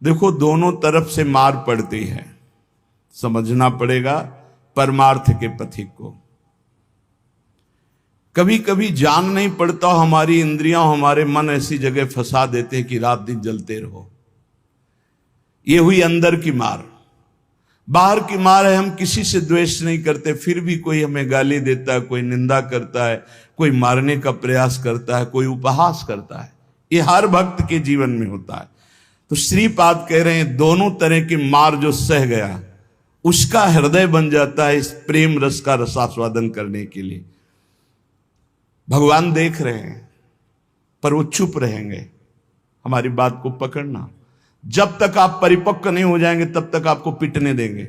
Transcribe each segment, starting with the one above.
देखो, दोनों तरफ से मार पड़ती है, समझना पड़ेगा परमार्थ के पथिक को। कभी कभी जान नहीं पड़ता, हमारी इंद्रियां हमारे मन ऐसी जगह फंसा देते हैं कि रात दिन जलते रहो। ये हुई अंदर की मार। बाहर की मार है, हम किसी से द्वेष नहीं करते, फिर भी कोई हमें गाली देता है, कोई निंदा करता है, कोई मारने का प्रयास करता है, कोई उपहास करता है। ये हर भक्त के जीवन में होता है। तो श्रीपाद कह रहे हैं, दोनों तरह की मार जो सह गया उसका हृदय बन जाता है इस प्रेम रस का रसास्वादन करने के लिए। भगवान देख रहे हैं पर वो चुप रहेंगे। हमारी बात को पकड़ना, जब तक आप परिपक्व नहीं हो जाएंगे तब तक आपको पिटने देंगे।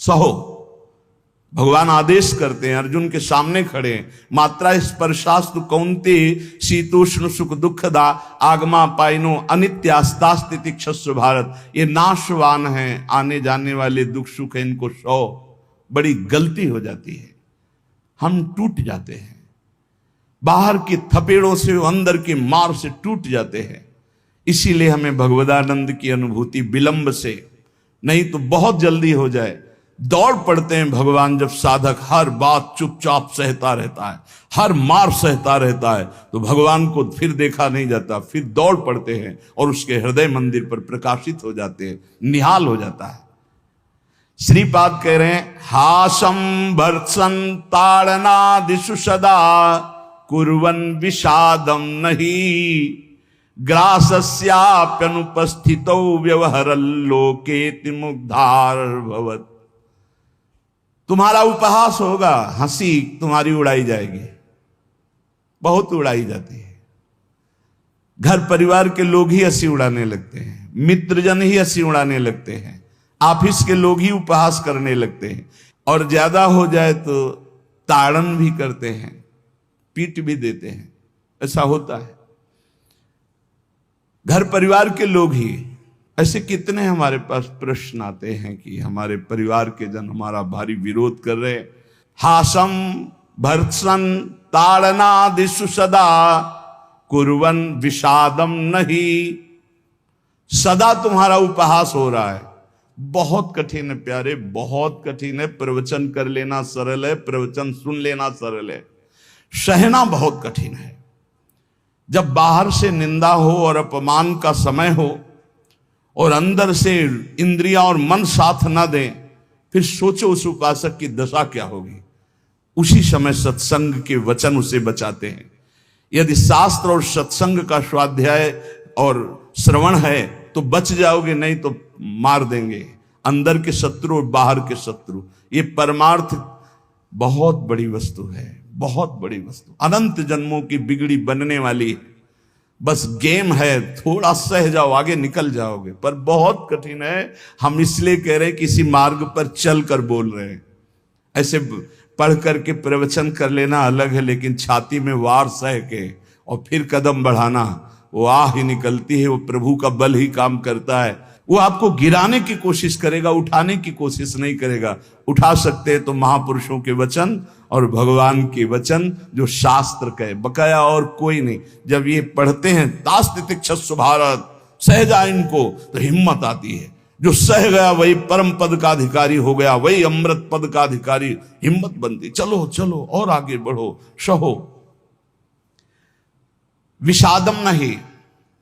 सहो, भगवान आदेश करते हैं, अर्जुन के सामने खड़े हैं, मात्रा स्पर्शास्तु कौन्ते शीतोष्ण सुख दुखदा आगमा पाइनो अनित्यास्तास्तिति क्षस्व भारत। ये नाशवान हैं, आने जाने वाले दुख सुख है, इनको सो। बड़ी गलती हो जाती है, हम टूट जाते हैं, बाहर की थपेड़ों से अंदर की मार से टूट जाते हैं। इसीलिए हमें भगवदानंद की अनुभूति विलंब से नहीं तो बहुत जल्दी हो जाए। दौड़ पड़ते हैं भगवान जब साधक हर बात चुपचाप सहता रहता है, हर मार सहता रहता है, तो भगवान को फिर देखा नहीं जाता, फिर दौड़ पड़ते हैं और उसके हृदय मंदिर पर प्रकाशित हो जाते हैं, निहाल हो जाता है। श्रीपाद कह रहे हैं, हासम भर्त्सन ताड़नादिषु सदा कुर्वन् विषादम नहीं ग्रासस्याप्यनुपस्थितौ व्यवहरल्लोकेति मुग्धार भवत्। तुम्हारा उपहास होगा, हंसी तुम्हारी उड़ाई जाएगी, बहुत उड़ाई जाती है। घर परिवार के लोग ही हंसी उड़ाने लगते हैं, मित्रजन ही हंसी उड़ाने लगते हैं, ऑफिस के लोग ही उपहास करने लगते हैं, और ज्यादा हो जाए तो ताड़न भी करते हैं, पीट भी देते हैं। ऐसा होता है, घर परिवार के लोग ही। ऐसे कितने हमारे पास प्रश्न आते हैं कि हमारे परिवार के जन हमारा भारी विरोध कर रहे हैं। हासम भर्त्सन ताड़नादिषु सदा कुर्वन् विषादम नहीं। सदा तुम्हारा उपहास हो रहा है, बहुत कठिन है प्यारे, बहुत कठिन है। प्रवचन कर लेना सरल है, प्रवचन सुन लेना सरल है, सहना बहुत कठिन है। जब बाहर से निंदा हो और अपमान का समय हो और अंदर से इंद्रियां और मन साथ ना दें, फिर सोचो उस उपासक की दशा क्या होगी। उसी समय सत्संग के वचन उसे बचाते हैं। यदि शास्त्र और सत्संग का स्वाध्याय और श्रवण है तो बच जाओगे, नहीं तो मार देंगे अंदर के शत्रु और बाहर के शत्रु। ये परमार्थ बहुत बड़ी वस्तु है, बहुत बड़ी वस्तु, अनंत जन्मों की बिगड़ी बनने वाली। बस गेम है, थोड़ा सह जाओ, आगे निकल जाओगे, पर बहुत कठिन है। हम इसलिए कह रहे हैं किसी मार्ग पर चल कर बोल रहे हैं। ऐसे पढ़ करके प्रवचन कर लेना अलग है, लेकिन छाती में वार सह के और फिर कदम बढ़ाना, वो आह ही निकलती है। वो प्रभु का बल ही काम करता है। वो आपको गिराने की कोशिश करेगा, उठाने की कोशिश नहीं करेगा। उठा सकते हैं तो महापुरुषों के वचन और भगवान के वचन जो शास्त्र कहे, बकाया और कोई नहीं। जब ये पढ़ते हैं तास्तितिक्षस्व भारत, सह जा इनको, तो हिम्मत आती है। जो सह गया वही परम पद का अधिकारी हो गया, वही अमृत पद का अधिकारी। हिम्मत बनती, चलो चलो और आगे बढ़ो, सहो। विषादम नहीं,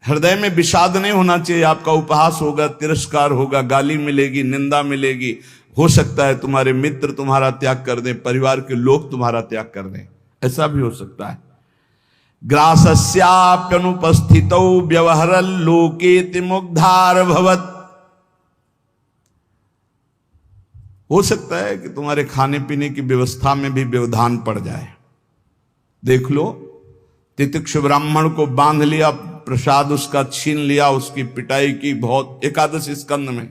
हृदय में विषाद नहीं होना चाहिए। आपका उपहास होगा, तिरस्कार होगा, गाली मिलेगी, निंदा मिलेगी। हो सकता है तुम्हारे मित्र तुम्हारा त्याग कर दें, परिवार के लोग तुम्हारा त्याग कर दें, ऐसा भी हो सकता है। ग्रासस्याप्यनुपस्थितौ व्यवहरल्लोकेति मुग्धार भवत्। हो सकता है कि तुम्हारे खाने पीने की व्यवस्था में भी व्यवधान पड़ जाए। देख लो, तितिक्षु ब्राह्मण को बांध लिया, प्रसाद उसका छीन लिया, उसकी पिटाई की बहुत। एकादश स्कंद में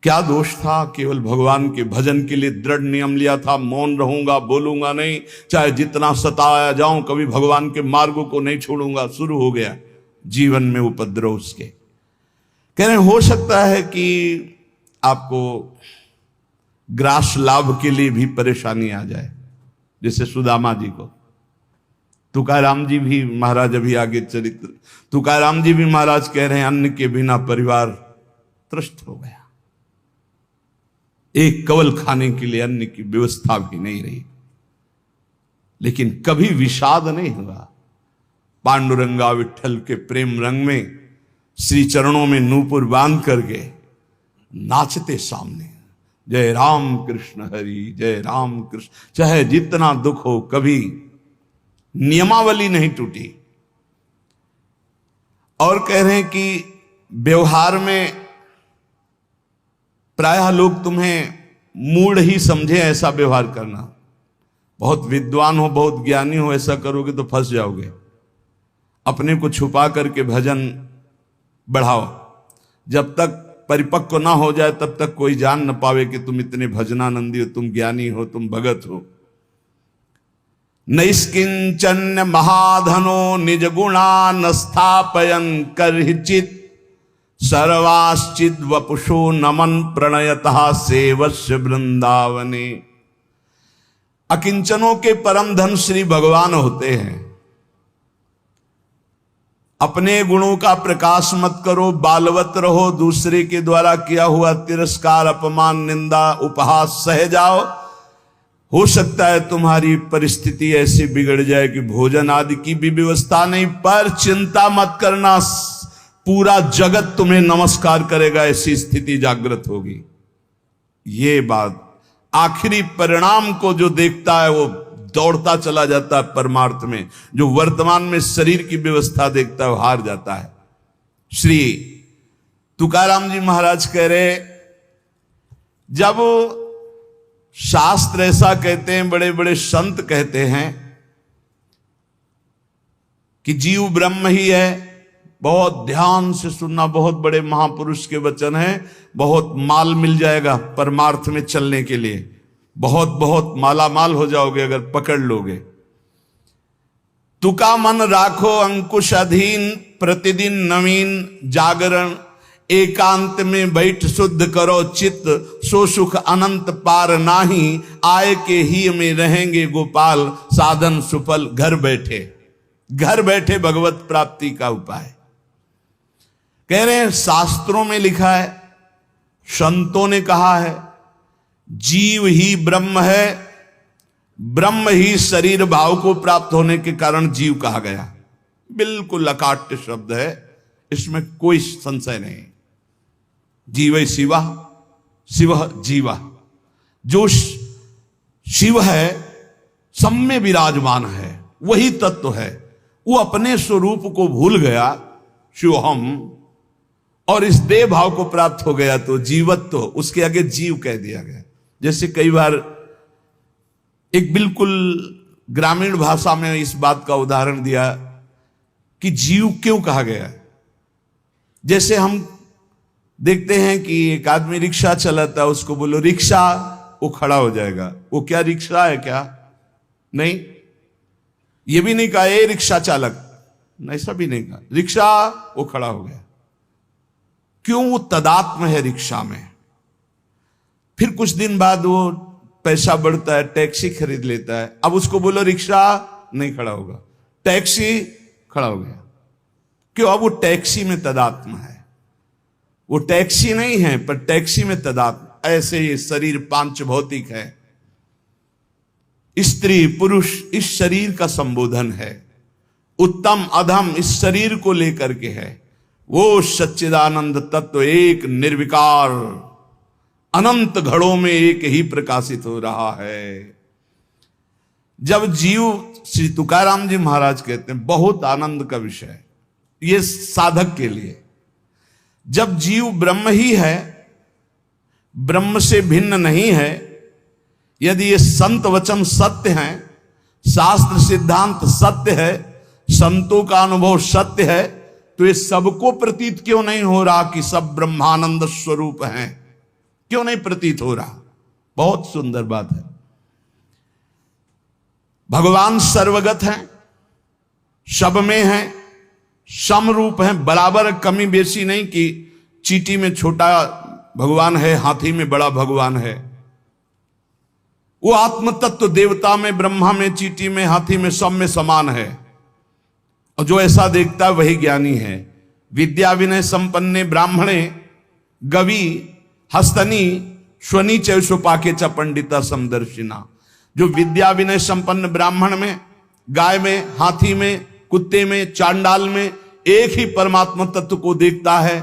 क्या दोष था? केवल भगवान के भजन के लिए दृढ़ नियम लिया था, मौन रहूंगा, बोलूंगा नहीं, चाहे जितना सताया जाऊं, कभी भगवान के मार्गों को नहीं छोड़ूंगा। शुरू हो गया जीवन में उपद्रव उसके। कह रहे हो सकता है कि आपको ग्रास लाभ के लिए भी परेशानी आ जाए, जैसे सुदामा जी को। तुकाराम जी भी महाराज अभी आगे चरित्र, तुकाराम जी भी महाराज कह रहे हैं अन्न के बिना परिवार त्रस्त हो गया, एक कवल खाने के लिए अन्न की व्यवस्था भी नहीं रही, लेकिन कभी विषाद नहीं हुआ। पांडुरंगा विठल के प्रेम रंग में श्री चरणों में नूपुर बांध करके नाचते सामने, जय राम कृष्ण हरि, जय राम कृष्ण, चाहे जितना दुख हो, कभी नियमावली नहीं टूटी। और कह रहे हैं कि व्यवहार में प्रायः लोग तुम्हें मूढ़ ही समझे ऐसा व्यवहार करना, बहुत विद्वान हो, बहुत ज्ञानी हो, ऐसा करोगे तो फंस जाओगे। अपने को छुपा करके भजन बढ़ाओ, जब तक परिपक्व ना हो जाए तब तक कोई जान न पावे कि तुम इतने भजनानंदी हो, तुम ज्ञानी हो, तुम भगत हो। नैष्किंचन महाधनो निज गुणा न स्थापयन करहिचित, सर्वाश्चिद वपुषो नमन प्रणयतः सेवस्य वृंदावने। अकिंचनों के परम धन श्री भगवान होते हैं। अपने गुणों का प्रकाश मत करो, बालवत रहो, दूसरे के द्वारा किया हुआ तिरस्कार, अपमान, निंदा, उपहास सह जाओ। हो सकता है तुम्हारी परिस्थिति ऐसी बिगड़ जाए कि भोजन आदि की भी व्यवस्था नहीं, पर चिंता मत करना, पूरा जगत तुम्हें नमस्कार करेगा, ऐसी स्थिति जागृत होगी। ये बात आखिरी परिणाम को जो देखता है वो दौड़ता चला जाता है परमार्थ में, जो वर्तमान में शरीर की व्यवस्था देखता है वो हार जाता है। श्री तुकाराम जी महाराज कह रहे, जब शास्त्र ऐसा कहते हैं, बड़े बड़े संत कहते हैं कि जीव ब्रह्म ही है, बहुत ध्यान से सुनना, बहुत बड़े महापुरुष के वचन हैं, बहुत माल मिल जाएगा परमार्थ में चलने के लिए, बहुत बहुत मालामाल हो जाओगे अगर पकड़ लोगे। तुका मन राखो अंकुश अधीन, प्रतिदिन नवीन जागरण, एकांत में बैठ शुद्ध करो चित्त, सो सुख अनंत पार नाही, आय के ही में रहेंगे गोपाल, साधन सुफल घर बैठे। घर बैठे भगवत प्राप्ति का उपाय कह रहे हैं। शास्त्रों में लिखा है, संतों ने कहा है, जीव ही ब्रह्म है, ब्रह्म ही शरीर भाव को प्राप्त होने के कारण जीव कहा गया। बिल्कुल अकाट्य शब्द है, इसमें कोई संशय नहीं। जीव शिवा, शिव जीवा, जो शिव है सब में विराजमान है, वही तत्व है। वो अपने स्वरूप को भूल गया, शिवहम, और इस देह भाव को प्राप्त हो गया तो जीवत्व, उसके आगे जीव कह दिया गया। जैसे कई बार एक बिल्कुल ग्रामीण भाषा में इस बात का उदाहरण दिया कि जीव क्यों कहा गया। जैसे हम देखते हैं कि एक आदमी रिक्शा चलाता है, उसको बोलो रिक्शा, वो खड़ा हो जाएगा। वो क्या रिक्शा है क्या? नहीं। ये भी नहीं कहा ए रिक्शा चालक, ऐसा भी नहीं कहा, रिक्शा, वो खड़ा हो गया। क्यों? वो तदात्म है रिक्शा में। फिर कुछ दिन बाद वो पैसा बढ़ता है, टैक्सी खरीद लेता है, अब उसको बोलो रिक्शा, नहीं खड़ा होगा, टैक्सी, खड़ा हो गया। क्यों? अब वो टैक्सी में तदात्म है। वो टैक्सी नहीं है पर टैक्सी में तदात्म। ऐसे ये शरीर पांच भौतिक है, स्त्री पुरुष इस शरीर का संबोधन है, उत्तम अधम इस शरीर को लेकर के है। वो सच्चिदानंद तत्व एक निर्विकार अनंत घड़ों में एक ही प्रकाशित हो रहा है। जब जीव, श्री तुकाराम जी महाराज कहते हैं, बहुत आनंद का विषय ये साधक के लिए, जब जीव ब्रह्म ही है, ब्रह्म से भिन्न नहीं है, यदि ये संत वचन सत्य हैं, शास्त्र सिद्धांत सत्य है, संतों का अनुभव सत्य है, तो ये सबको प्रतीत क्यों नहीं हो रहा कि सब ब्रह्मानंद स्वरूप हैं? क्यों नहीं प्रतीत हो रहा? बहुत सुंदर बात है। भगवान सर्वगत हैं, सब में हैं, समरूप हैं, बराबर, कमी बेसी नहीं कि चींटी में छोटा भगवान है, हाथी में बड़ा भगवान है। वो आत्म तत्व देवता में, ब्रह्मा में, चींटी में, हाथी में, सब में समान है। और जो ऐसा देखता है वही ज्ञानी है। विद्या विनय संपन्ने ब्राह्मणे गवि हस्तनी स्वनी चौपाके च पंडिता समदर्शिना। जो विद्या विनय संपन्न ब्राह्मण में, गाय में, हाथी में, कुत्ते में, चांडाल में एक ही परमात्मा तत्व को देखता है,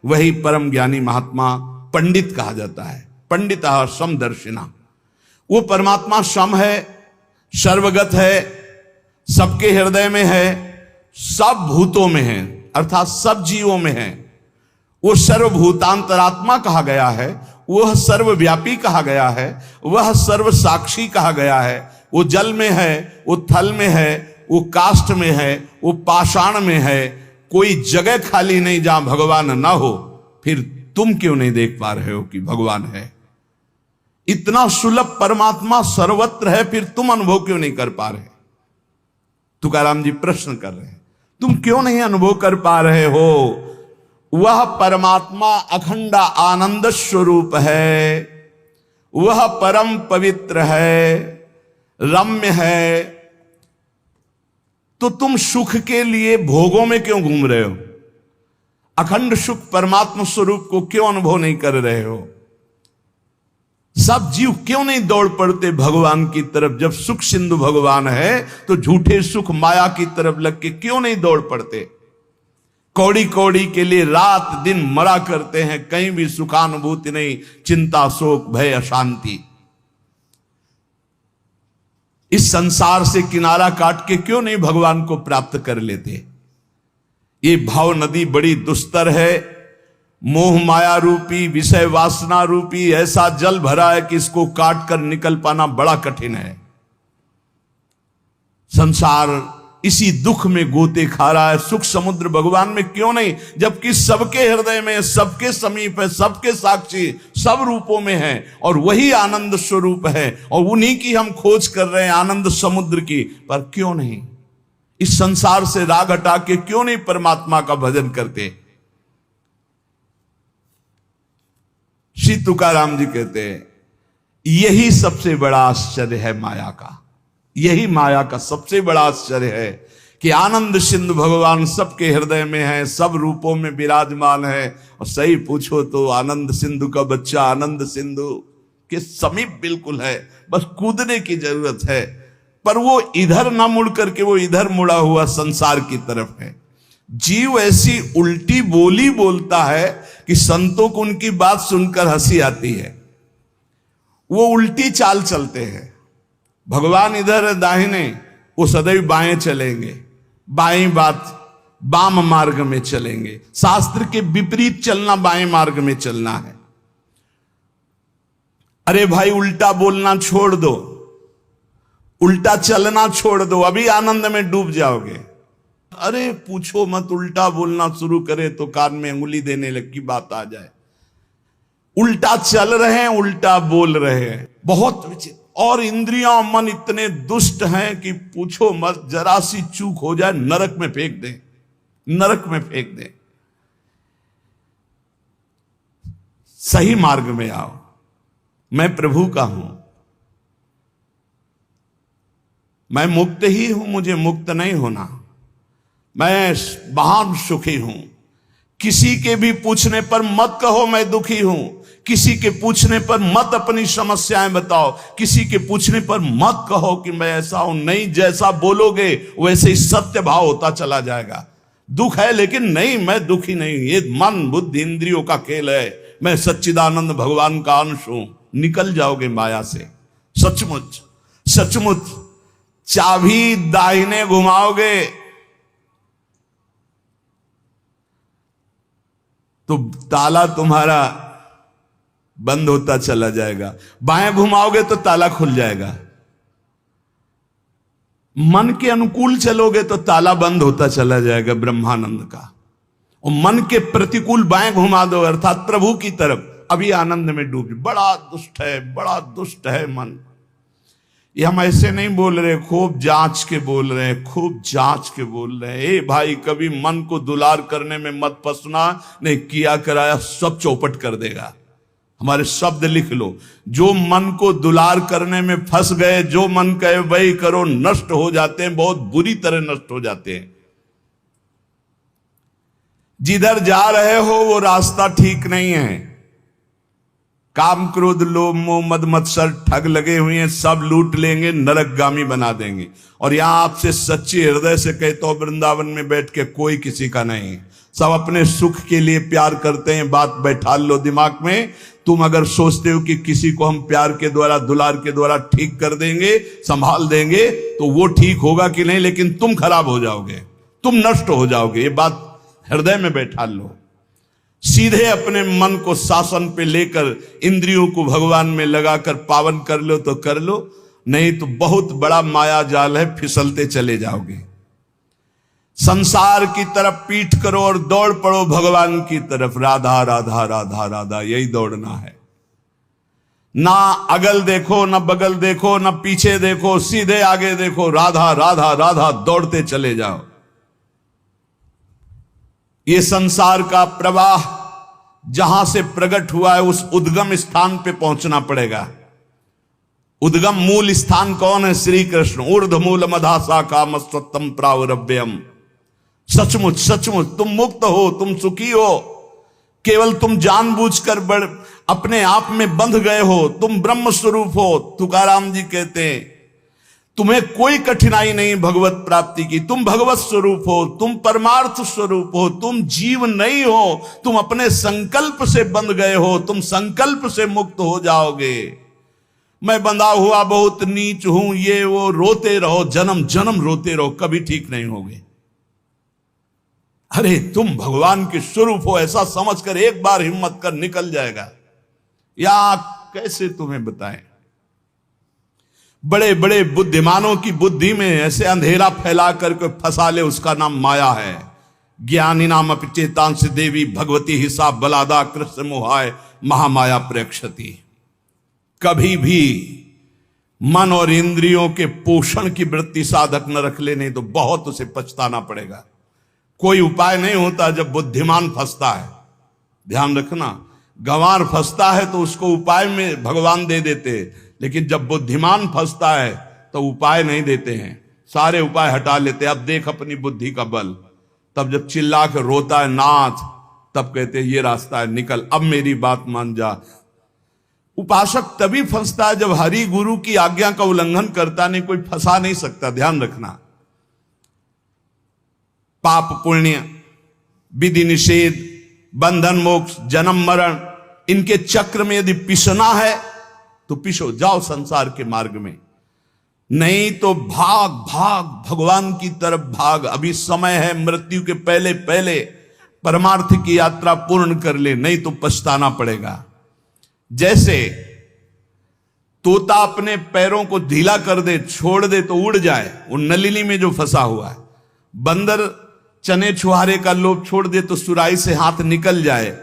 वही परम ज्ञानी महात्मा पंडित कहा जाता है। पंडिता समदर्शिना। वो परमात्मा सम है, सर्वगत है, सबके हृदय में है, सब भूतों में है, अर्थात सब जीवों में है। वो सर्वभूतांतरात्मा कहा गया है, वह सर्वव्यापी कहा गया है, वह सर्व साक्षी कहा गया है। वो जल में है, वो थल में है, वो काष्ठ में है, वो पाषाण में है। कोई जगह खाली नहीं जहां भगवान ना हो। फिर तुम क्यों नहीं देख पा रहे हो कि भगवान है? इतना सुलभ परमात्मा सर्वत्र है, फिर तुम अनुभव क्यों नहीं कर पा रहे? तुकाराम जी प्रश्न कर रहे हैं, तुम क्यों नहीं अनुभव कर पा रहे हो? वह परमात्मा अखंड आनंद स्वरूप है, वह परम पवित्र है, रम्य है। तो तुम सुख के लिए भोगों में क्यों घूम रहे हो? अखंड सुख परमात्मा स्वरूप को क्यों अनुभव नहीं कर रहे हो? सब जीव क्यों नहीं दौड़ पड़ते भगवान की तरफ? जब सुख सिंधु भगवान है तो झूठे सुख माया की तरफ लग के क्यों नहीं दौड़ पड़ते? कौड़ी कौड़ी के लिए रात दिन मरा करते हैं, कहीं भी सुखानुभूति नहीं, चिंता शोक भय अशांति। इस संसार से किनारा काट के क्यों नहीं भगवान को प्राप्त कर लेते? ये भाव नदी बड़ी दुस्तर है, मोह माया रूपी, विषय वासना रूपी ऐसा जल भरा है कि इसको काट कर निकल पाना बड़ा कठिन है। संसार इसी दुख में गोते खा रहा है। सुख समुद्र भगवान में क्यों नहीं, जबकि सबके हृदय में, सबके समीप है, सबके साक्षी, सब रूपों में है, और वही आनंद स्वरूप है, और उन्हीं की हम खोज कर रहे हैं, आनंद समुद्र की। पर क्यों नहीं इस संसार से राग हटा के क्यों नहीं परमात्मा का भजन करते? श्री तुकाराम जी कहते हैं, यही सबसे बड़ा आश्चर्य है माया का। यही माया का सबसे बड़ा आश्चर्य है कि आनंद सिंधु भगवान सबके हृदय में है, सब रूपों में विराजमान है। और सही पूछो तो आनंद सिंधु का बच्चा आनंद सिंधु के समीप बिल्कुल है, बस कूदने की जरूरत है। पर वो इधर ना मुड़ करके वो इधर मुड़ा हुआ संसार की तरफ है। जीव ऐसी उल्टी बोली बोलता है कि संतों को उनकी बात सुनकर हंसी आती है। वो उल्टी चाल चलते हैं। भगवान इधर दाहिने, वो सदैव बाएं चलेंगे, बाएं बात वाम मार्ग में चलेंगे। शास्त्र के विपरीत चलना बाएं मार्ग में चलना है। अरे भाई उल्टा बोलना छोड़ दो, उल्टा चलना छोड़ दो, अभी आनंद में डूब जाओगे। अरे पूछो मत, उल्टा बोलना शुरू करे तो कान में अंगुली देने लग की बात आ जाए। उल्टा चल रहे हैं, उल्टा बोल रहे हैं, बहुत विचित्र। और इंद्रियां मन इतने दुष्ट हैं कि पूछो मत, जरा सी चूक हो जाए नरक में फेंक दे, नरक में फेंक दे। सही मार्ग में आओ, मैं प्रभु का हूं, मैं मुक्त ही हूं, मुझे मुक्त नहीं होना, मैं महान सुखी हूं। किसी के भी पूछने पर मत कहो मैं दुखी हूं, किसी के पूछने पर मत अपनी समस्याएं बताओ, किसी के पूछने पर मत कहो कि मैं ऐसा हूं। नहीं, जैसा बोलोगे वैसे ही सत्य भाव होता चला जाएगा। दुख है लेकिन नहीं, मैं दुखी नहीं, ये मन बुद्धि इंद्रियों का खेल है, मैं सच्चिदानंद भगवान का अंश हूं। निकल जाओगे माया से। सचमुच सचमुच चाबी दाहिने घुमाओगे तो ताला तुम्हारा बंद होता चला जाएगा, बाएं घुमाओगे तो ताला खुल जाएगा। मन के अनुकूल चलोगे तो ताला बंद होता चला जाएगा ब्रह्मानंद का। और मन के प्रतिकूल बाएं घुमा दो, अर्थात प्रभु की तरफ, अभी आनंद में डूब। बड़ा दुष्ट है, बड़ा दुष्ट है मन। ये हम ऐसे नहीं बोल रहे, खूब जांच के बोल रहे हैं, खूब जांच के बोल रहे हैं। ए भाई, कभी मन को दुलार करने में मत फंसना, नहीं किया कराया सब चौपट कर देगा। हमारे शब्द लिख लो, जो मन को दुलार करने में फंस गए, जो मन कहे वही करो, नष्ट हो जाते हैं, बहुत बुरी तरह नष्ट हो जाते हैं। जिधर जा रहे हो वो रास्ता ठीक नहीं है। काम क्रोध लोभ मोह मद मत्सर ठग लगे हुए हैं, सब लूट लेंगे, नरकगामी बना देंगे। और यहां आपसे सच्चे हृदय से कहता हूं, वृंदावन में बैठ के कोई किसी का नहीं, सब अपने सुख के लिए प्यार करते हैं। बात बैठा लो दिमाग में, तुम अगर सोचते हो कि किसी को हम प्यार के द्वारा दुलार के द्वारा ठीक कर देंगे, संभाल देंगे, तो वो ठीक होगा कि नहीं, लेकिन तुम खराब हो जाओगे, तुम नष्ट हो जाओगे। ये बात हृदय में बैठा लो। सीधे अपने मन को शासन पे लेकर इंद्रियों को भगवान में लगाकर पावन कर लो तो कर लो, नहीं तो बहुत बड़ा माया जाल है, फिसलते चले जाओगे। संसार की तरफ पीठ करो और दौड़ पड़ो भगवान की तरफ। राधा राधा राधा राधा, यही दौड़ना है। ना अगल देखो, ना बगल देखो, ना पीछे देखो, सीधे आगे देखो। राधा राधा राधा, दौड़ते चले जाओ। ये संसार का प्रवाह जहां से प्रकट हुआ है उस उद्गम स्थान पे पहुंचना पड़ेगा। उद्गम मूल स्थान कौन है? श्री कृष्ण। ऊर्ध्व मूल मधासा काम सत्यम प्रावरभ्यम। सचमुच सचमुच तुम मुक्त हो, तुम सुखी हो। केवल तुम जानबूझकर अपने आप में बंध गए हो। तुम ब्रह्म स्वरूप हो। तुकाराम जी कहते हैं तुम्हें कोई कठिनाई नहीं भगवत प्राप्ति की। तुम भगवत स्वरूप हो, तुम परमार्थ स्वरूप हो, तुम जीव नहीं हो। तुम अपने संकल्प से बंध गए हो, तुम संकल्प से मुक्त हो जाओगे। मैं बंधा हुआ बहुत नीच हूं, ये वो, रोते रहो, जन्म जन्म रोते रहो, कभी ठीक नहीं होगे। अरे तुम भगवान के स्वरूप हो, ऐसा समझकर एक बार हिम्मत कर निकल जाएगा। या कैसे तुम्हें बताएं, बड़े बड़े बुद्धिमानों की बुद्धि में ऐसे अंधेरा फैला करके फंसा ले, उसका नाम माया है। ज्ञानी नाम अपचेतांश देवी भगवती हिसाब बलादा कृष्ण मोहाय महामाया प्रेक्षति। कभी भी मन और इंद्रियों के पोषण की वृत्ति साधक न रख ले, नहीं तो बहुत उसे पछताना पड़ेगा। कोई उपाय नहीं होता जब बुद्धिमान फंसता है। ध्यान रखना, गंवार फंसता है तो उसको उपाय में भगवान दे देते, लेकिन जब बुद्धिमान फंसता है तो उपाय नहीं देते हैं, सारे उपाय हटा लेते। अब देख अपनी बुद्धि का बल। तब जब चिल्ला के रोता है नाथ, तब कहते ये रास्ता है, निकल, अब मेरी बात मान जा। उपासक तभी फंसता है जब हरि गुरु की आज्ञा का उल्लंघन करता, नहीं कोई फंसा नहीं सकता। ध्यान रखना, पाप पुण्य, विधि निषेध, बंधन मोक्ष, जन्म मरण, इनके चक्र में यदि पिसना है तो पिसो, जाओ संसार के मार्ग में। नहीं तो भाग भाग भगवान की तरफ भाग। अभी समय है, मृत्यु के पहले पहले परमार्थ की यात्रा पूर्ण कर ले, नहीं तो पछताना पड़ेगा। जैसे तोता अपने पैरों को ढीला कर दे, छोड़ दे तो उड़ जाए, वो नलिनी में जो फंसा हुआ है। बंदर चने छुहारे का लोभ छोड़ दे तो सुराही से हाथ निकल जाए,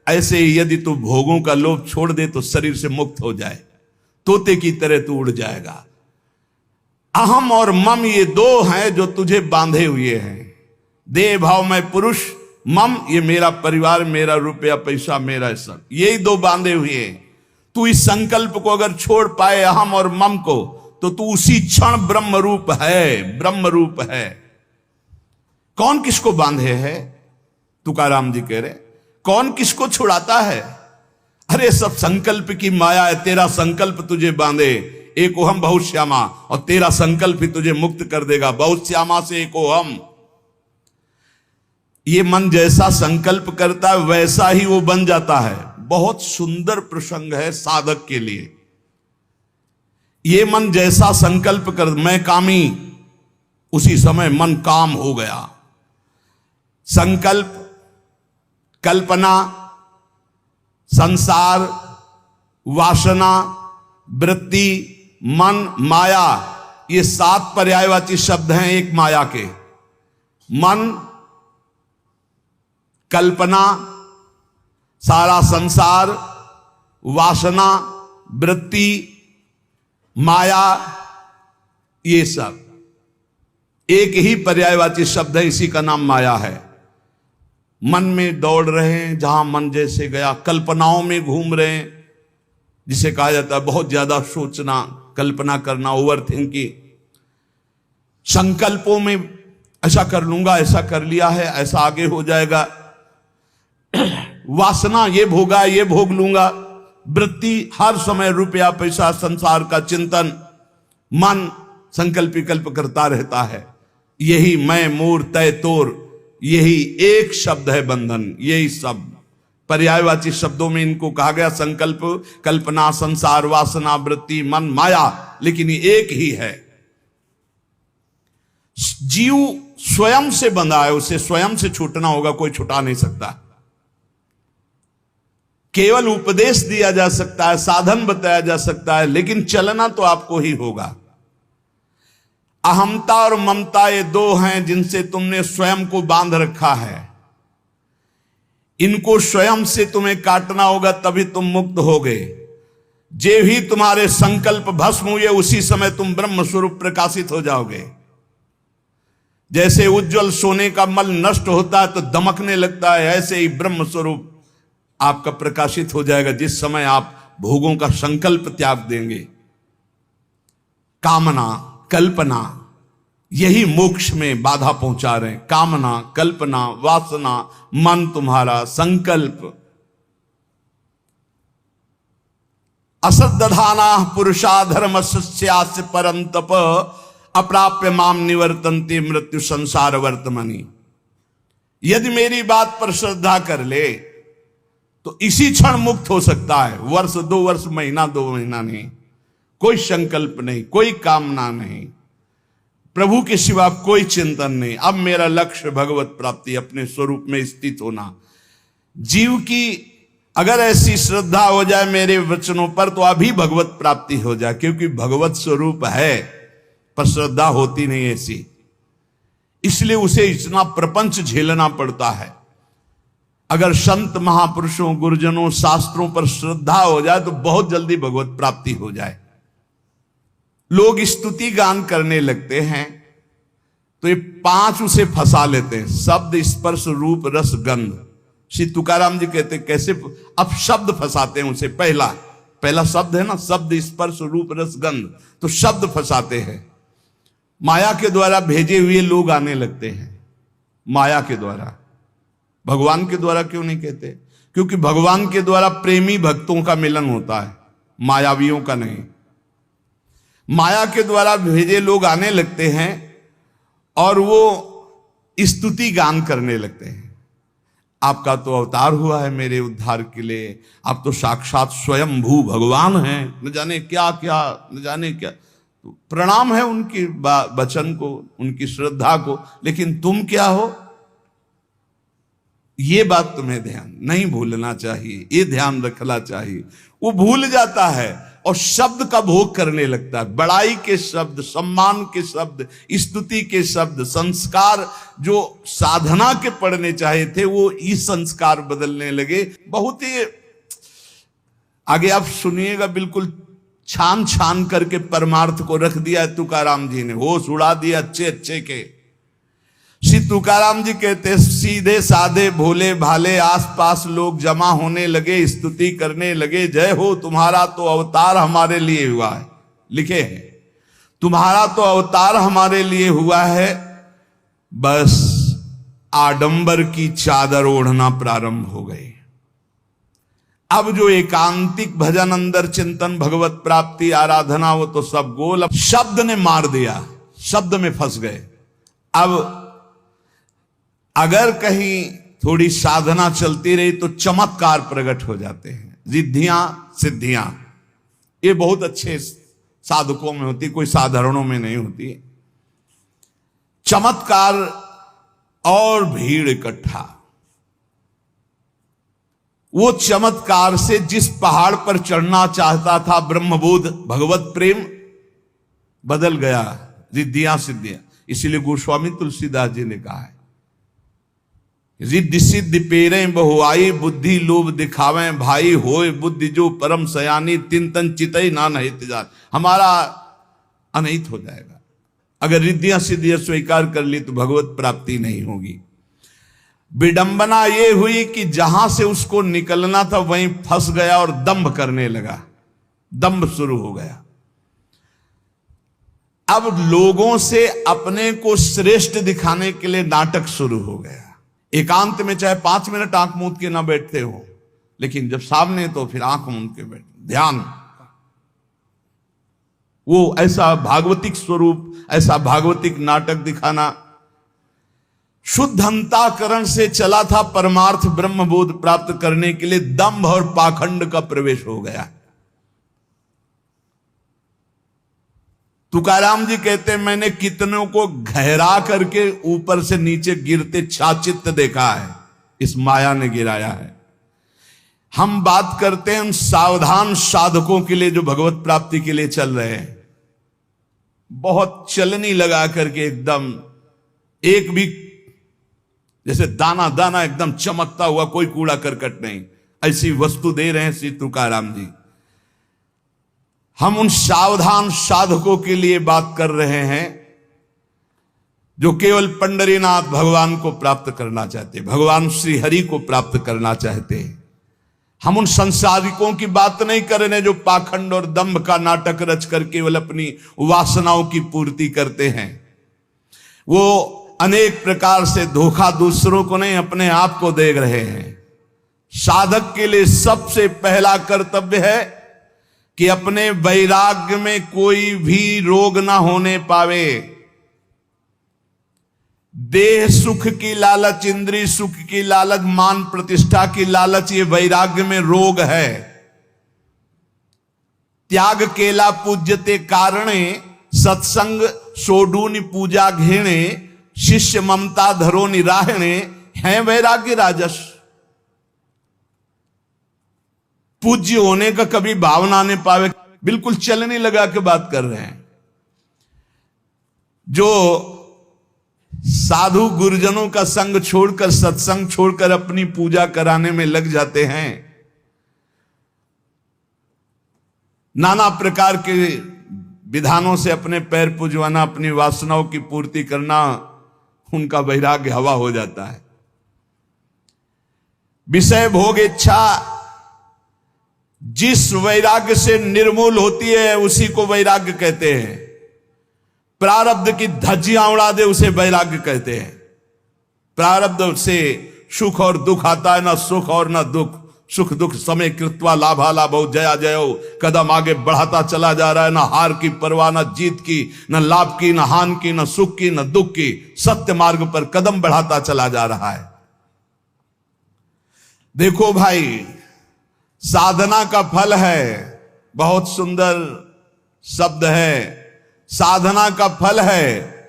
ऐसे ही यदि तू भोगों का लोभ छोड़ दे तो शरीर से मुक्त हो जाए, तोते की तरह तू उड़ जाएगा। अहम और मम ये दो हैं जो तुझे बांधे हुए हैं। देह भाव में पुरुष, मम ये मेरा परिवार, मेरा रुपया पैसा, मेरा सब, यही दो बांधे हुए हैं। तू इस संकल्प को अगर छोड़ पाए, अहम और मम को, तो तू उसी क्षण ब्रह्म रूप है, ब्रह्म रूप है। कौन किसको बांधे है? तुकाराम जी कह रहे, कौन किसको छुड़ाता है? अरे सब संकल्प की माया है। तेरा संकल्प तुझे बांधे, एक ओहम बहुत श्यामा, और तेरा संकल्प ही तुझे मुक्त कर देगा। बहुत श्यामा से एक ओहम। ये मन जैसा संकल्प करता है वैसा ही वो बन जाता है। बहुत सुंदर प्रसंग है साधक के लिए। ये मन जैसा संकल्प कर, मैं कामी, उसी समय मन काम हो गया। संकल्प, कल्पना, संसार, वासना, वृत्ति, मन, माया, ये 7 पर्यायवाची शब्द हैं एक माया के। मन, कल्पना, सारा संसार, वासना, वृत्ति, माया, ये सब एक ही पर्यायवाची शब्द है, इसी का नाम माया है। मन में दौड़ रहे हैं, जहां मन जैसे गया। कल्पनाओं में घूम रहे हैं, जिसे कहा जाता है बहुत ज्यादा सोचना, कल्पना करना, ओवर थिंकिंग। संकल्पों में ऐसा कर लूंगा, ऐसा कर लिया है, ऐसा आगे हो जाएगा, वासना, ये भोगा, ये भोग लूंगा, वृत्ति हर समय रुपया पैसा संसार का चिंतन, मन संकल्प विकल्प करता रहता है। यही मैं मोर तय तोर, यही एक शब्द है बंधन। यही शब्द पर्यायवाची शब्दों में इनको कहा गया, संकल्प, कल्पना, संसार, वासना, वृत्ति, मन, माया, लेकिन ये एक ही है। जीव स्वयं से बंधा है, उसे स्वयं से छूटना होगा, कोई छुटा नहीं सकता। केवल उपदेश दिया जा सकता है, साधन बताया जा सकता है, लेकिन चलना तो आपको ही होगा। अहमता और ममता ये दो हैं जिनसे तुमने स्वयं को बांध रखा है। इनको स्वयं से तुम्हें काटना होगा, तभी तुम मुक्त होगे। जे भी तुम्हारे संकल्प भस्म हुए, उसी समय तुम ब्रह्म स्वरूप प्रकाशित हो जाओगे। जैसे उज्जवल सोने का मल नष्ट होता है तो दमकने लगता है, ऐसे ही ब्रह्म स्वरूप आपका प्रकाशित हो जाएगा जिस समय आप भोगों का संकल्प त्याग देंगे। कामना, कल्पना, यही मोक्ष में बाधा पहुंचा रहे हैं। कामना, कल्पना, वासना, मन तुम्हारा, संकल्प। असद्दधाना पुरुषा धर्मस्यास्य परंतप, अप्राप्य माम निवर्तन्ते मृत्यु संसार वर्तमनि। यदि मेरी बात पर श्रद्धा कर ले तो इसी क्षण मुक्त हो सकता है। वर्ष, 2 वर्ष, महीना, 2 महीना नहीं, कोई संकल्प नहीं, कोई कामना नहीं, प्रभु के सिवा कोई चिंतन नहीं। अब मेरा लक्ष्य भगवत प्राप्ति, अपने स्वरूप में स्थित होना। जीव की अगर ऐसी श्रद्धा हो जाए मेरे वचनों पर तो अभी भगवत प्राप्ति हो जाए, क्योंकि भगवत स्वरूप है पर श्रद्धा होती नहीं ऐसी, इसलिए उसे इतना प्रपंच झेलना पड़ता है। अगर संत महापुरुषों, गुरुजनों, शास्त्रों पर श्रद्धा हो जाए तो बहुत जल्दी भगवत प्राप्ति हो जाए। लोग स्तुति गान करने लगते हैं तो ये 5 उसे फंसा लेते हैं, शब्द, स्पर्श, रूप, रस, गंध। श्री तुकाराम जी कहते हैं कैसे, अब शब्द फंसाते हैं उसे। पहला शब्द है ना, शब्द, स्पर्श, रूप, रस, गंध, तो शब्द फंसाते हैं। माया के द्वारा भेजे हुए लोग आने लगते हैं, माया के द्वारा। भगवान के द्वारा क्यों नहीं कहते? क्योंकि भगवान के द्वारा प्रेमी भक्तों का मिलन होता है, मायावियों का नहीं। माया के द्वारा भेजे लोग आने लगते हैं और वो स्तुति गान करने लगते हैं। आपका तो अवतार हुआ है मेरे उद्धार के लिए, आप तो साक्षात स्वयंभू भगवान हैं, न जाने क्या क्या, न जाने क्या। तो प्रणाम है उनकी वचन को, उनकी श्रद्धा को, लेकिन तुम क्या हो, ये बात तुम्हें ध्यान नहीं भूलना चाहिए, ये ध्यान रखना चाहिए। वो भूल जाता है और शब्द का भोग करने लगता है। बड़ाई के शब्द, सम्मान के शब्द, स्तुति के शब्द, संस्कार जो साधना के पढ़ने चाहे थे वो इस संस्कार बदलने लगे। बहुत ही आगे आप सुनिएगा, बिल्कुल छान छान करके परमार्थ को रख दिया तुकाराम जी ने, होश उड़ा दिया अच्छे अच्छे के। श्री तुकाराम जी कहते सीधे साधे भोले भाले आसपास लोग जमा होने लगे, स्तुति करने लगे। जय हो, तुम्हारा तो अवतार हमारे लिए हुआ है, लिखे हैं, तुम्हारा तो अवतार हमारे लिए हुआ है। बस आडंबर की चादर ओढ़ना प्रारंभ हो गई। अब जो एकांतिक भजन, अंदर चिंतन, भगवत प्राप्ति, आराधना, वो तो सब गोल। अब शब्द ने मार दिया, शब्द में फंस गए। अब अगर कहीं थोड़ी साधना चलती रही तो चमत्कार प्रकट हो जाते हैं, रिद्धियां, सिद्धियां। ये बहुत अच्छे साधकों में होती, कोई साधारणों में नहीं होती। चमत्कार और भीड़ इकट्ठा। वो चमत्कार से जिस पहाड़ पर चढ़ना चाहता था ब्रह्मबोध, भगवत प्रेम, बदल गया रिद्धियां सिद्धियां। इसीलिए गोस्वामी तुलसीदास जी ने कहा है, रिद्धि सिद्धि पेरे बहुआई, बुद्धि लोभ दिखावे भाई, होए बुद्धि जो परम सयानी, तिन तन चितई ना नहित जान। हमारा अनहित हो जाएगा। अगर रिद्धियां सिद्धियां स्वीकार कर ली तो भगवत प्राप्ति नहीं होगी। विडंबना ये हुई कि जहां से उसको निकलना था वहीं फंस गया और दंभ करने लगा, दंभ शुरू हो गया। अब लोगों से अपने को श्रेष्ठ दिखाने के लिए नाटक शुरू हो गया। एकांत में चाहे 5 मिनट आंख मूंद के ना बैठते हो, लेकिन जब सामने तो फिर आंख मूंद के बैठ, ध्यान। वो ऐसा भागवतिक स्वरूप, ऐसा भागवतिक नाटक दिखाना। शुद्ध अंतःकरण से चला था परमार्थ ब्रह्मबोध प्राप्त करने के लिए, दंभ और पाखंड का प्रवेश हो गया। तुकाराम जी कहते हैं, मैंने कितनों को गहरा करके ऊपर से नीचे गिरते छाचित्त देखा है, इस माया ने गिराया है। हम बात करते हैं उन सावधान साधकों के लिए जो भगवत प्राप्ति के लिए चल रहे हैं, बहुत चलनी लगा करके एकदम, एक भी जैसे दाना दाना एकदम चमकता हुआ, कोई कूड़ा करकट नहीं, ऐसी वस्तु दे रहे हैं श्री तुकाराम जी। हम उन सावधान साधकों के लिए बात कर रहे हैं जो केवल पंडरीनाथ भगवान को प्राप्त करना चाहते, भगवान श्री हरि को प्राप्त करना चाहते हैं। हम उन संसारिकों की बात नहीं कर रहे जो पाखंड और दंभ का नाटक रच कर केवल अपनी वासनाओं की पूर्ति करते हैं। वो अनेक प्रकार से धोखा दूसरों को नहीं, अपने आप को दे रहे हैं। साधक के लिए सबसे पहला कर्तव्य है कि अपने वैराग्य में कोई भी रोग ना होने पावे। देह सुख की लालच, इंद्रिय सुख की लालच, मान प्रतिष्ठा की लालच, ये वैराग्य में रोग है। त्याग केला पूज्यते कारणे, सत्संग सोडूनि पूजा घेणे, शिष्य ममता धरो निराहणे, है वैराग्य राजस। पूज्य होने का कभी भावना आने पावे, बिल्कुल चलने लगा के बात कर रहे हैं। जो साधु गुरुजनों का संग छोड़कर, सत्संग छोड़कर अपनी पूजा कराने में लग जाते हैं, नाना प्रकार के विधानों से अपने पैर पुजवाना, अपनी वासनाओं की पूर्ति करना, उनका वैराग्य हवा हो जाता है। विषय भोग इच्छा जिस वैराग्य से निर्मूल होती है उसी को वैराग्य कहते हैं। प्रारब्ध की धज्जियां उड़ा दे उसे वैराग्य कहते हैं। प्रारब्ध से सुख और दुख आता है, ना सुख और ना दुख, सुख दुख समय कृत्वा लाभा लाभो जया जयो, कदम आगे बढ़ाता चला जा रहा है, ना हार की परवाह, ना जीत की, ना लाभ की, ना हान की, ना सुख की, ना दुख की, सत्य मार्ग पर कदम बढ़ाता चला जा रहा है। देखो भाई, साधना का फल है, बहुत सुंदर शब्द है। साधना का फल है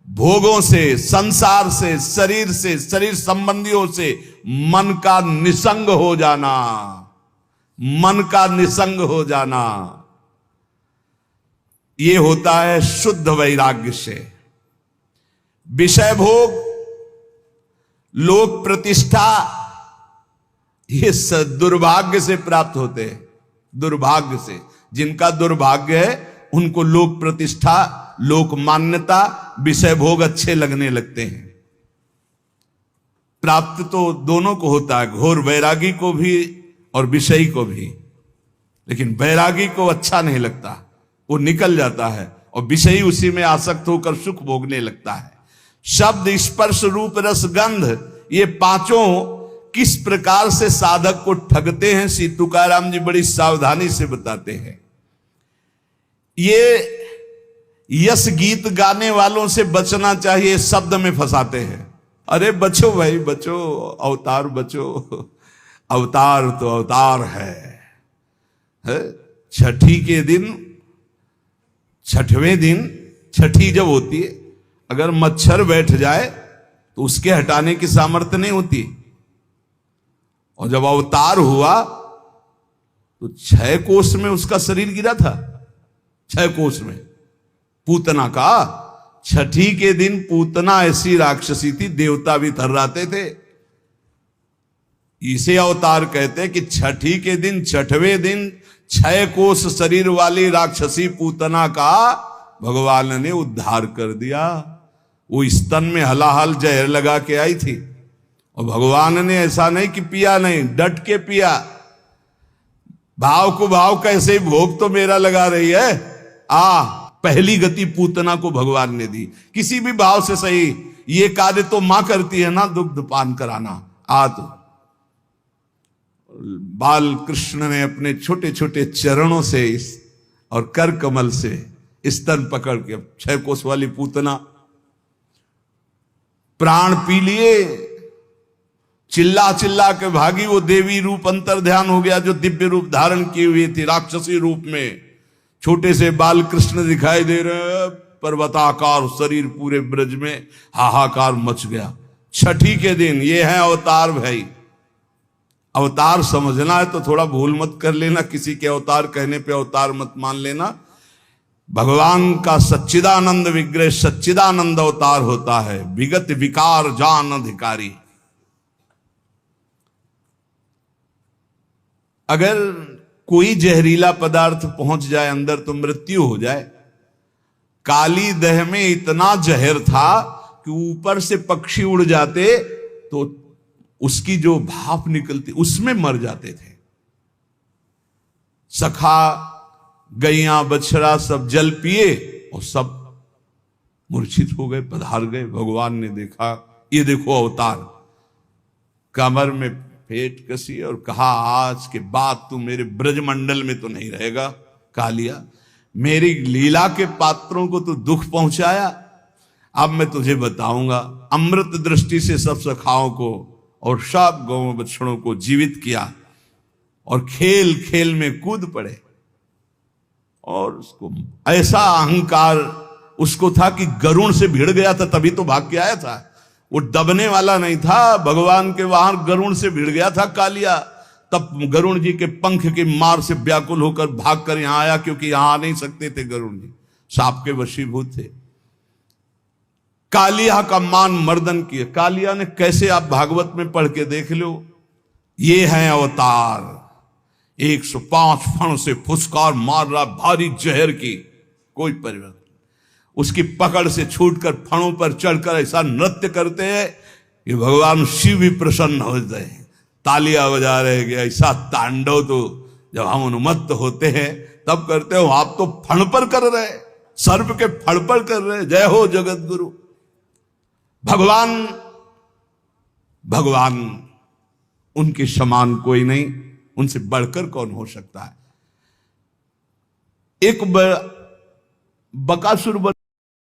भोगों से, संसार से, शरीर से, शरीर संबंधियों से मन का निसंग हो जाना, मन का निसंग हो जाना, यह होता है शुद्ध वैराग्य से। विषय भोग, लोक प्रतिष्ठा, ये दुर्भाग्य से प्राप्त होते हैं। दुर्भाग्य से, जिनका दुर्भाग्य है उनको लोक प्रतिष्ठा, लोक मान्यता, विषय भोग अच्छे लगने लगते हैं। प्राप्त तो दोनों को होता है, घोर वैरागी को भी और विषयी को भी, लेकिन वैरागी को अच्छा नहीं लगता, वो निकल जाता है और विषयी उसी में आसक्त होकर सुख भोगने लगता है। शब्द, स्पर्श, रूप, रस, गंध, ये पांचों किस प्रकार से साधक को ठगते हैं, श्री तुकाराम जी बड़ी सावधानी से बताते हैं। ये यश गीत गाने वालों से बचना चाहिए, शब्द में फंसाते हैं। अरे बचो भाई बचो, अवतार बचो, अवतार तो अवतार है। छठी के दिन, छठवें दिन, छठी जब होती है, अगर मच्छर बैठ जाए तो उसके हटाने की सामर्थ्य नहीं होती। और जब अवतार हुआ तो 6 कोस में उसका शरीर गिरा था, 6 कोस में। पूतना का, छठी के दिन पूतना ऐसी राक्षसी थी, देवता भी थर्राते थे। इसे अवतार कहते हैं कि छठी के दिन, छठवें दिन 6 कोस शरीर वाली राक्षसी पूतना का भगवान ने उद्धार कर दिया। वो स्तन में हलाहल जहर लगा के आई थी और भगवान ने ऐसा नहीं कि पिया नहीं, डट के पिया। भाव को भाव कैसे, भोग तो मेरा लगा रही है, पहली गति पूतना को भगवान ने दी, किसी भी भाव से सही। ये कार्य तो मां करती है ना, दुग्ध पान कराना। तो बाल कृष्ण ने अपने छोटे छोटे चरणों से और कर कमल से स्तन पकड़ के, 6 कोस वाली पूतना प्राण पी लिए, चिल्ला चिल्ला के भागी। वो देवी रूप अंतर ध्यान हो गया जो दिव्य रूप धारण किए हुए थी राक्षसी रूप में। छोटे से बाल कृष्ण दिखाई दे रहे, पर्वताकार शरीर, पूरे ब्रज में हाहाकार मच गया। छठी के दिन ये है अवतार भाई। अवतार समझना है तो थोड़ा भूल मत कर लेना, किसी के अवतार कहने पे अवतार मत मान लेना। भगवान का सच्चिदानंद विग्रह सच्चिदानंद अवतार होता है, विगत विकार जान अधिकारी। अगर कोई जहरीला पदार्थ पहुंच जाए अंदर तो मृत्यु हो जाए। काली दह में इतना जहर था कि ऊपर से पक्षी उड़ जाते तो उसकी जो भाप निकलती उसमें मर जाते थे। सखा गैया बछड़ा सब जल पिए और सब मूर्छित हो गए, पधार गए। भगवान ने देखा, ये देखो अवतार। कमर में पेट कसी और कहा, आज के बाद तू मेरे ब्रजमंडल में तो नहीं रहेगा कालिया। मेरी लीला के पात्रों को तू दुख पहुंचाया, अब मैं तुझे बताऊंगा। अमृत दृष्टि से सब सखाओं को और सब गौ बछड़ों को जीवित किया और खेल खेल में कूद पड़े। और उसको ऐसा अहंकार उसको था कि गरुण से भिड़ गया था, तभी तो भाग के आया था। वो दबने वाला नहीं था, भगवान के वहां गरुण से भिड़ गया था कालिया। तब गरुण जी के पंख की मार से व्याकुल होकर भाग कर यहां आया, क्योंकि यहां आ नहीं सकते थे गरुण जी, सांप के वशीभूत थे। कालिया का मान मर्दन किया। कालिया ने कैसे, आप भागवत में पढ़ के देख लो। ये है अवतार, 105 फण से फुसकार मार रहा, भारी जहर की, कोई परिवर्तन। उसकी पकड़ से छूटकर फणों पर चढ़कर ऐसा नृत्य करते हैं कि भगवान शिव भी प्रसन्न होते हैं, तालियां बजा रहे कि ऐसा तांडव तो जब हम उन्मत्त होते हैं तब करते हो, आप तो फण पर कर रहे, सर्प के फण पर कर रहे। जय हो जगत गुरु। भगवान भगवान उनके समान कोई नहीं, उनसे बढ़कर कौन हो सकता है। एक बकासुर